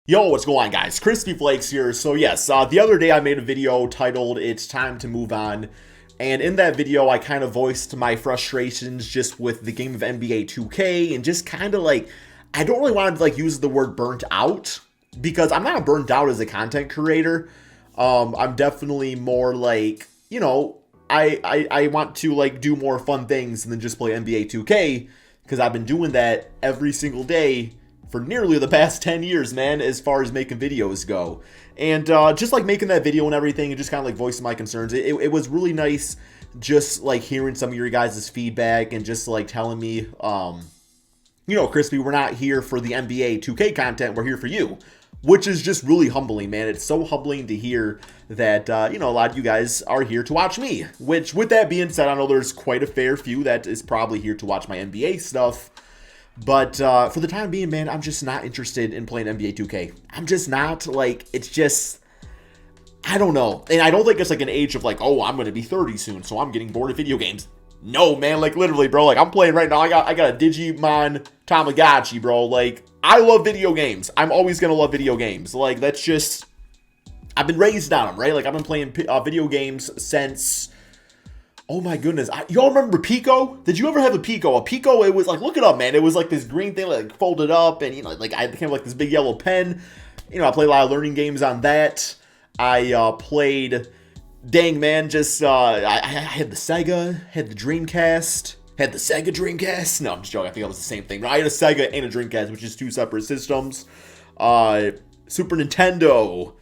Yo, what's going on, guys? Crispy Flakes here. So yes, the other day I made a video titled "It's Time to Move On," and in that video I kind of voiced my frustrations just with the game of NBA 2K, and just kind of like I don't really want to like use the word burnt out because I'm not burnt out as a content creator. I'm definitely more like I want to like do more fun things than just play NBA 2K because I've been doing that every single day for nearly the past 10 years, man, as far as making videos go. And just like making that video and everything and just kind of like voicing my concerns, it was really nice just like hearing some of your guys' feedback and just like telling me, Crispy, we're not here for the NBA 2K content, we're here for you. Which is just really humbling, man. It's so humbling to hear that, a lot of you guys are here to watch me. Which, with that being said, I know there's quite a fair few that is probably here to watch my NBA stuff. But for the time being, man, I'm just not interested in playing NBA 2K. I'm just not, like, it's just, I don't know. And I don't think it's like an age of like, oh, I'm going to be 30 soon, so I'm getting bored of video games. No, man, like literally, bro, like I'm playing right now. I got a Digimon Tamagotchi, bro. Like, I love video games. I'm always going to love video games. Like, that's just, I've been raised on them, right? Like, I've been playing video games since, oh my goodness. Y'all remember Pico? Did you ever have a Pico? A Pico, it was like, look it up, man. It was like this green thing, like folded up, and, like I became like this big yellow pen. I played a lot of learning games on that. I played, dang, man, just, I had the Sega, had the Dreamcast. Had the Sega Dreamcast? No, I'm just joking. I think that was the same thing. No, I had a Sega and a Dreamcast, which is two separate systems. Super Nintendo.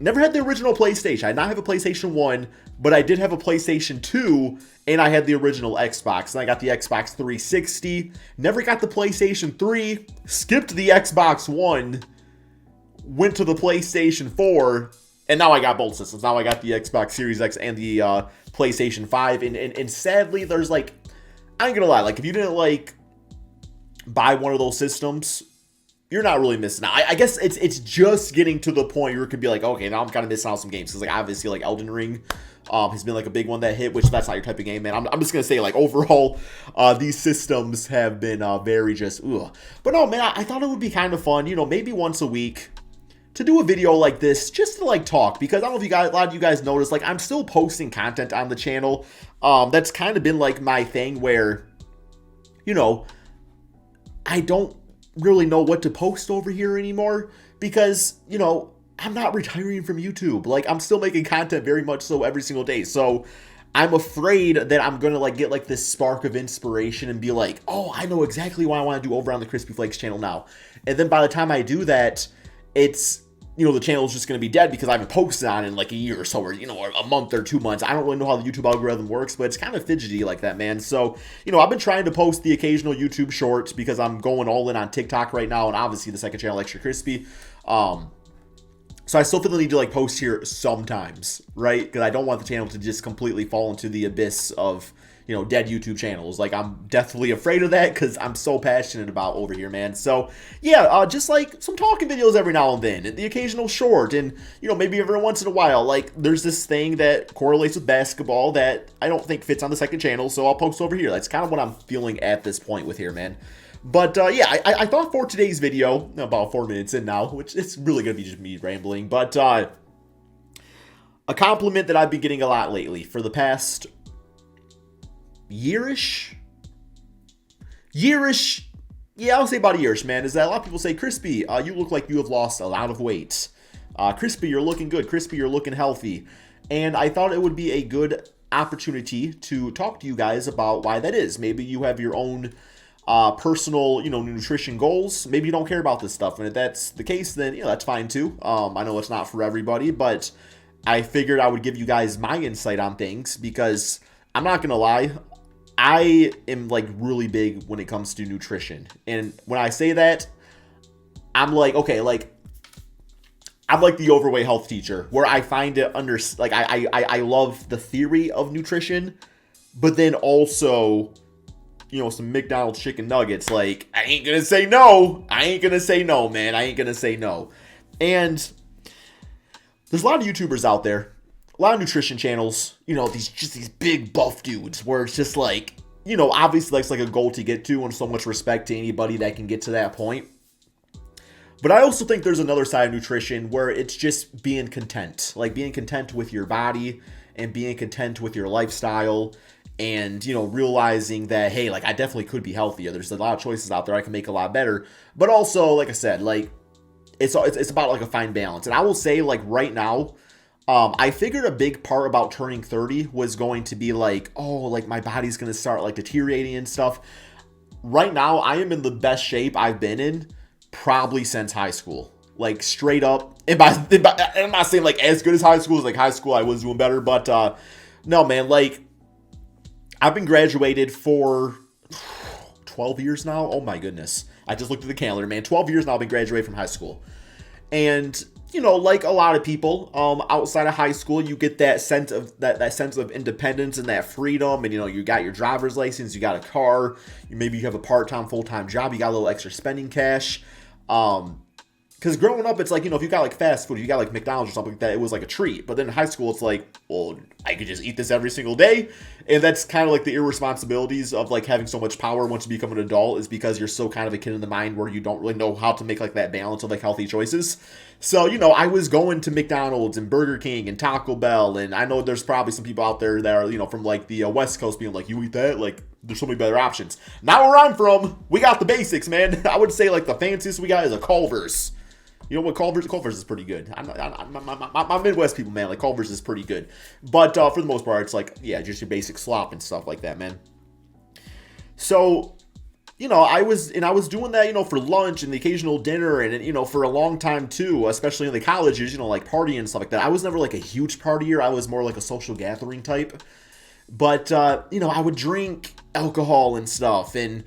Never had the original PlayStation. I did not have a PlayStation 1, but I did have a PlayStation 2, and I had the original Xbox. And I got the Xbox 360. Never got the PlayStation 3. Skipped the Xbox One. Went to the PlayStation 4. And now I got both systems. Now I got the Xbox Series X and the PlayStation 5. And sadly, there's like, I ain't gonna lie, like if you didn't like buy one of those systems, you're not really missing out. I guess it's just getting to the point where it could be like, okay, now I'm kind of missing out on some games. Because like obviously like Elden Ring has been like a big one that hit, which that's not your type of game, man. I'm just gonna say like overall, these systems have been very just, ugh. But no, man, I thought it would be kind of fun, maybe once a week, to do a video like this, just to like talk, because I don't know if a lot of you guys noticed, like I'm still posting content on the channel. That's kind of been like my thing where, I don't really know what to post over here anymore because, I'm not retiring from YouTube. Like I'm still making content very much so every single day. So I'm afraid that I'm going to like get like this spark of inspiration and be like, oh, I know exactly what I want to do over on the Crispy Flakes channel now. And then by the time I do that, it's, the channel is just going to be dead because I haven't posted on it in like a year or so, or, or a month or 2 months. I don't really know how the YouTube algorithm works, but it's kind of fidgety like that, man. So, I've been trying to post the occasional YouTube short because I'm going all in on TikTok right now, and obviously the second channel, Extra Crispy. So I still feel the need to like post here sometimes, right? Because I don't want the channel to just completely fall into the abyss of, dead YouTube channels. Like, I'm definitely afraid of that because I'm so passionate about over here, man. So, yeah, just like some talking videos every now and then, and the occasional short, and, maybe every once in a while, like, there's this thing that correlates with basketball that I don't think fits on the second channel, so I'll post over here. That's kind of what I'm feeling at this point with here, man. But, yeah, I thought for today's video, about 4 minutes in now, which it's really going to be just me rambling, but, a compliment that I've been getting a lot lately for the past yearish, yeah, I'll say about a yearish, man, is that a lot of people say, Crispy, you look like you have lost a lot of weight. Crispy, you're looking good. Crispy, you're looking healthy. And I thought it would be a good opportunity to talk to you guys about why that is. Maybe you have your own personal, nutrition goals. Maybe you don't care about this stuff. And if that's the case, then, that's fine too. I know it's not for everybody, but I figured I would give you guys my insight on things because I'm not going to lie. I am like really big when it comes to nutrition. And when I say that, I'm like, okay, like I'm like the overweight health teacher where I find it I love the theory of nutrition, but then also, some McDonald's chicken nuggets. Like, I ain't gonna say no. I ain't gonna say no, man. I ain't gonna say no. And there's a lot of YouTubers out there, a lot of nutrition channels, these big buff dudes where it's just like, obviously that's like a goal to get to, and so much respect to anybody that can get to that point. But I also think there's another side of nutrition where it's just being content, like being content with your body and being content with your lifestyle, and, you know, realizing that, hey, like I definitely could be healthier. There's a lot of choices out there. I can make a lot better. But also, like I said, like it's about like a fine balance. And I will say, like, right now, I figured a big part about turning 30 was going to be like, oh, like my body's going to start like deteriorating and stuff. Right now, I am in the best shape I've been in probably since high school. Like, straight up. And I'm not saying like as good as high school. As like high school, I was doing better. But no, man, like I've been graduated for 12 years now. Oh my goodness. I just looked at the calendar, man. 12 years now I've been graduated from high school. And, you know, like a lot of people, outside of high school, you get that sense of that sense of independence and that freedom. And, you know, you got your driver's license, you got a car, maybe you have a part-time, full-time job, you got a little extra spending cash. Because growing up, it's like, you know, if you got like fast food, you got like McDonald's or something like that, it was like a treat. But then in high school, it's like, well, I could just eat this every single day. And that's kind of like the irresponsibilities of like having so much power once you become an adult, is because you're so kind of a kid in the mind where you don't really know how to make like that balance of like healthy choices. So, you know, I was going to McDonald's and Burger King and Taco Bell. And I know there's probably some people out there that are, you know, from like the West Coast being like, you eat that? Like, there's so many better options. Not where I'm from. We got the basics, man. I would say like the fanciest we got is a Culver's. You know what, Culver's is pretty good. My Midwest people, man, like Culver's is pretty good. But for the most part, it's like, yeah, just your basic slop and stuff like that, man. So, you know, I was doing that, you know, for lunch and the occasional dinner, and, you know, for a long time too, especially in the colleges, you know, like partying and stuff like that. I was never like a huge partier. I was more like a social gathering type. But, you know, I would drink alcohol and stuff, and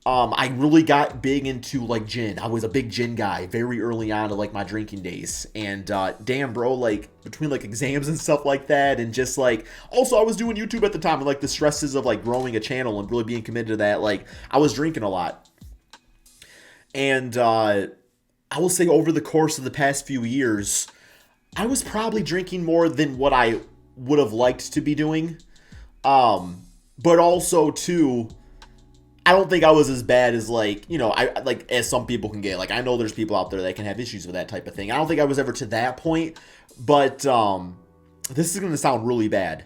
I really got big into like gin. I was a big gin guy very early on in like my drinking days. And damn, bro, like between like exams and stuff like that, and just like, also I was doing YouTube at the time, and like the stresses of like growing a channel and really being committed to that, like I was drinking a lot. And I will say over the course of the past few years, I was probably drinking more than what I would have liked to be doing. But also too, I don't think I was as bad as like, you know, I like as some people can get. Like I know there's people out there that can have issues with that type of thing. I don't think I was ever to that point, but this is going to sound really bad.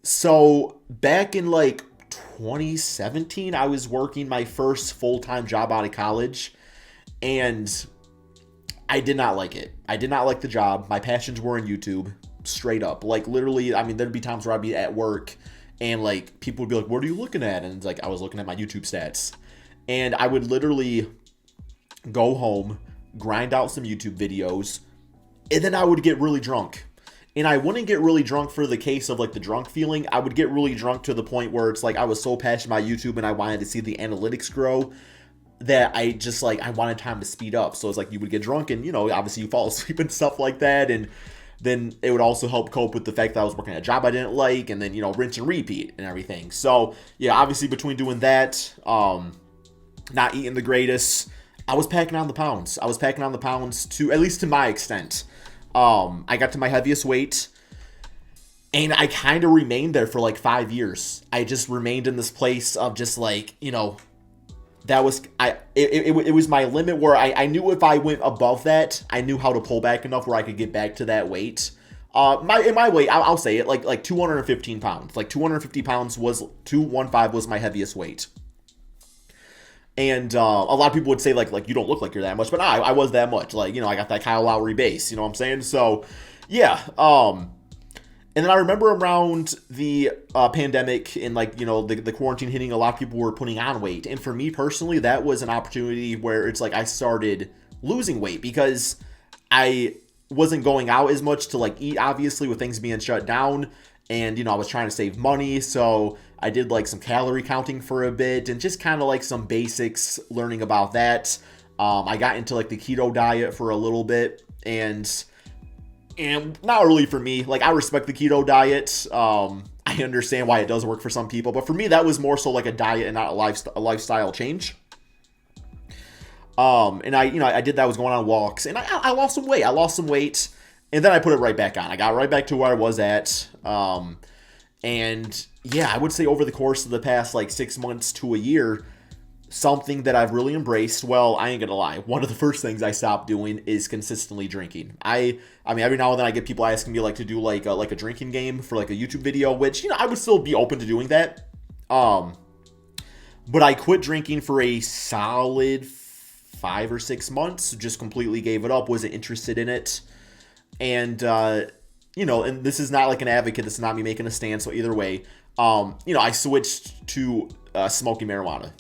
So back in like 2017, I was working my first full-time job out of college, and I did not like it. I did not like the job. My passions were in YouTube, straight up. Like literally, I mean, there'd be times where I'd be at work and like people would be like, what are you looking at? And it's like, I was looking at my YouTube stats. And I would literally go home, grind out some YouTube videos, and then I would get really drunk. And I wouldn't get really drunk for the case of like the drunk feeling. I would get really drunk to the point where it's like I was so passionate about YouTube and I wanted to see the analytics grow that I just like, I wanted time to speed up. So it's like you would get drunk and, you know, obviously you fall asleep and stuff like that. And then it would also help cope with the fact that I was working at a job I didn't like, and then, you know, rinse and repeat and everything. So yeah, obviously between doing that, not eating the greatest, I was packing on the pounds. I was packing on the pounds to, at least to my extent. I got to my heaviest weight, and I kind of remained there for like 5 years. I just remained in this place of just like, you know, that was, it was my limit where I knew if I went above that, I knew how to pull back enough where I could get back to that weight. My weight, I'll say it, like 215 pounds. Like 215 pounds was, 215 was my heaviest weight. And a lot of people would say like you don't look like you're that much, but I was that much. Like, you know, I got that Kyle Lowry base, you know what I'm saying? So yeah, and then I remember around the pandemic and like, you know, the quarantine hitting, a lot of people were putting on weight. And for me personally, that was an opportunity where it's like I started losing weight because I wasn't going out as much to like eat, obviously, with things being shut down. And, you know, I was trying to save money. So I did like some calorie counting for a bit and just kind of like some basics learning about that. I got into like the keto diet for a little bit, and not really for me. Like, I respect the keto diet. I understand why it does work for some people, but for me, that was more so like a diet and not a lifestyle change. And I did that. I was going on walks, and I lost some weight. I lost some weight, and then I put it right back on. I got right back to where I was at. And yeah, I would say over the course of the past like 6 months to a year, something that I've really embraced. Well, I ain't gonna lie. One of the first things I stopped doing is consistently drinking. I mean, every now and then I get people asking me like to do like a drinking game for like a YouTube video, which, you know, I would still be open to doing that. But I quit drinking for a solid 5 or 6 months. Just completely gave it up. Wasn't interested in it. And you know, and this is not like an advocate. This is not me making a stand. So either way, you know, I switched to smoking marijuana.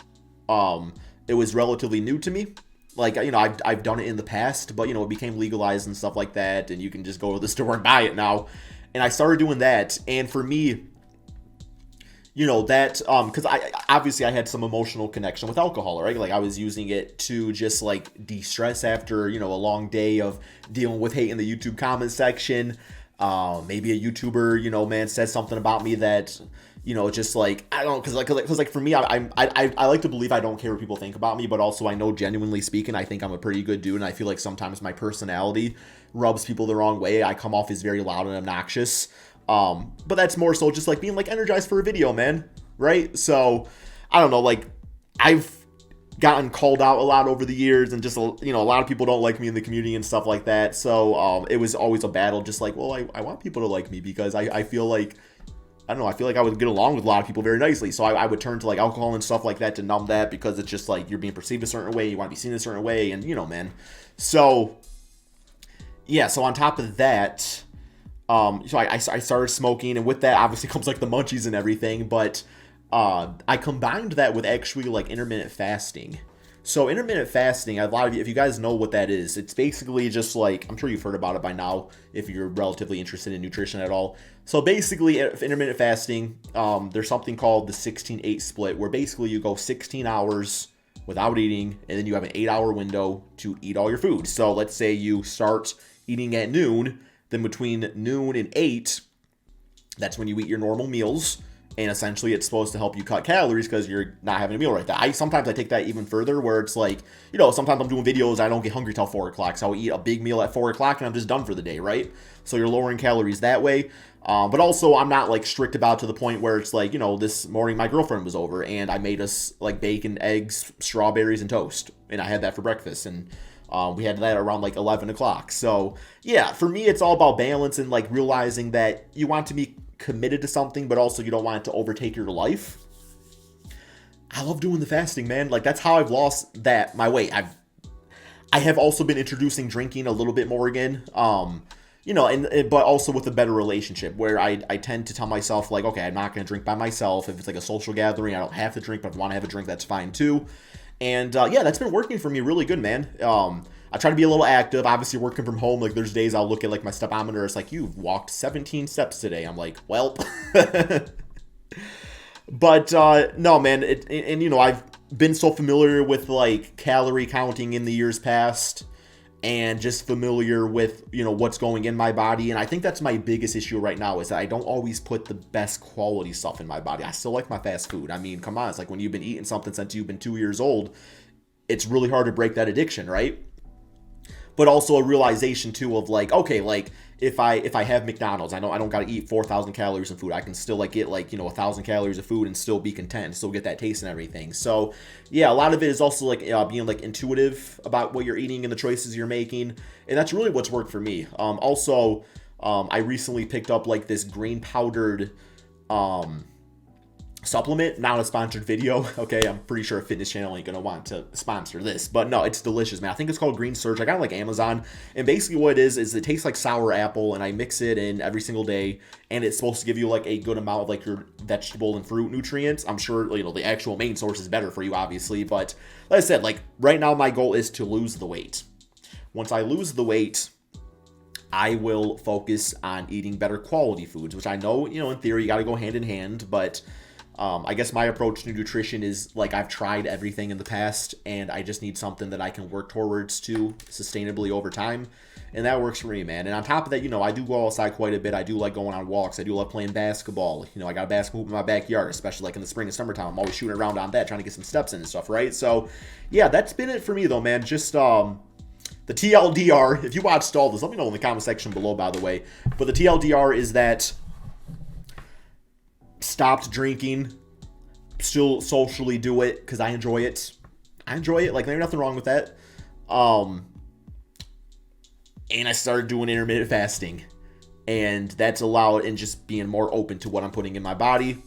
It was relatively new to me. Like, you know, I've done it in the past, but, you know, it became legalized and stuff like that, and you can just go to the store and buy it now. And I started doing that, and for me, you know, that, because I obviously I had some emotional connection with alcohol, right? Like, I was using it to just, like, de-stress after, you know, a long day of dealing with hate in the YouTube comment section. Maybe a YouTuber, you know, man, said something about me that, you know, just like, I don't, because for me, I like to believe I don't care what people think about me, but also I know, genuinely speaking, I think I'm a pretty good dude, and I feel like sometimes my personality rubs people the wrong way. I come off as very loud and obnoxious, but that's more so just like being like energized for a video, man, right? So I don't know, like, I've gotten called out a lot over the years, and just, you know, a lot of people don't like me in the community and stuff like that. So it was always a battle, just like, well, I want people to like me, because I feel like, I don't know, I feel like I would get along with a lot of people very nicely. So I would turn to like alcohol and stuff like that to numb that, because it's just like you're being perceived a certain way, you want to be seen a certain way, and, you know, man. So yeah, so on top of that, so I started smoking, and with that obviously comes like the munchies and everything, but I combined that with actually like intermittent fasting. So intermittent fasting, a lot of you, if you guys know what that is, it's basically just like, I'm sure you've heard about it by now if you're relatively interested in nutrition at all. So basically, intermittent fasting, there's something called the 16-8 split, where basically you go 16 hours without eating, and then you have an 8-hour window to eat all your food. So let's say you start eating at noon, then between noon and 8, that's when you eat your normal meals. And essentially, it's supposed to help you cut calories because you're not having a meal right there. Sometimes I take that even further, where it's like, you know, sometimes I'm doing videos, I don't get hungry till 4 o'clock, so I'll eat a big meal at 4 o'clock, and I'm just done for the day, right? So you're lowering calories that way. But also, I'm not like strict about to the point where it's like, you know, this morning my girlfriend was over, and I made us like bacon, eggs, strawberries, and toast, and I had that for breakfast, and we had that around like 11 o'clock. So yeah, for me, it's all about balance and like realizing that you want to be committed to something, but also you don't want it to overtake your life. I love doing the fasting, man. Like, that's how I've lost my weight. I have also been introducing drinking a little bit more again. You know, but also with a better relationship, where I tend to tell myself like, okay, I'm not going to drink by myself. If it's like a social gathering, I don't have to drink, but if I want to have a drink, that's fine too. And yeah, that's been working for me really good, man. I try to be a little active. Obviously, working from home, like, there's days I'll look at like my stepometer. It's like, you've walked 17 steps today. I'm like, well, but no, man. And you know, I've been so familiar with like calorie counting in the years past, and just familiar with, you know, what's going in my body. And I think that's my biggest issue right now, is that I don't always put the best quality stuff in my body. I still like my fast food. I mean, come on. It's like when you've been eating something since you've been 2 years old, it's really hard to break that addiction, right? But also a realization too of like, okay, like if I have McDonald's, I know I don't got to eat 4,000 calories of food. I can still like get like, you know, 1,000 calories of food and still be content and still get that taste and everything. So yeah, a lot of it is also like being like intuitive about what you're eating and the choices you're making. And that's really what's worked for me. Also, I recently picked up like this green powdered supplement, not a sponsored video. Okay, I'm pretty sure a fitness channel ain't gonna want to sponsor this, but no, it's delicious, man. I think it's called Green Surge. I got it like Amazon, and basically what it is it tastes like sour apple, and I mix it in every single day, and it's supposed to give you like a good amount of like your vegetable and fruit nutrients. I'm sure, you know, the actual main source is better for you, obviously, but like I said, like right now my goal is to lose the weight. Once I lose the weight, I will focus on eating better quality foods, which I know, you know, in theory you got to go hand in hand, but I guess my approach to nutrition is like, I've tried everything in the past, and I just need something that I can work towards to sustainably over time. And that works for me, man. And on top of that, you know, I do go outside quite a bit. I do like going on walks. I do love playing basketball. You know, I got a basketball hoop in my backyard, especially like in the spring and summertime. I'm always shooting around on that, trying to get some steps in and stuff, right? So yeah, that's been it for me though, man. Just the TLDR, if you watched all this, let me know in the comment section below, by the way. But the TLDR is that stopped drinking, still socially do it because I enjoy it, I enjoy it. Like, there's nothing wrong with that. And I started doing intermittent fasting, and that's allowed in just being more open to what I'm putting in my body.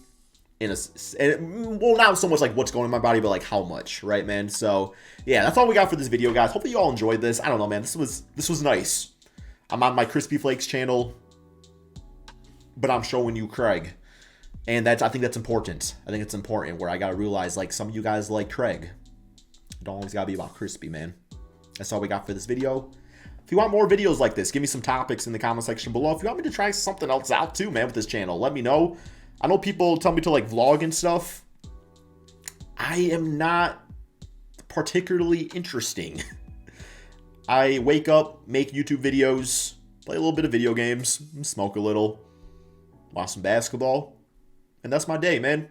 Well, not so much like what's going in my body, but like how much, right, man? So yeah, that's all we got for this video, guys. Hopefully you all enjoyed this. I don't know, man. This was nice. I'm on my Crispy Flakes channel, but I'm showing you Craig, and I think that's important. I think it's important where I gotta realize, like, some of you guys like Craig. It don't always gotta be about Crispy, man. That's all we got for this video. If you want more videos like this, give me some topics in the comment section below. If you want me to try something else out too, man, with this channel, let me know. I know people tell me to like vlog and stuff. I am not particularly interesting. I wake up, make YouTube videos, play a little bit of video games, smoke a little, watch some basketball, and that's my day, man.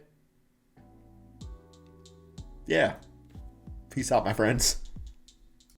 Yeah. Peace out, my friends.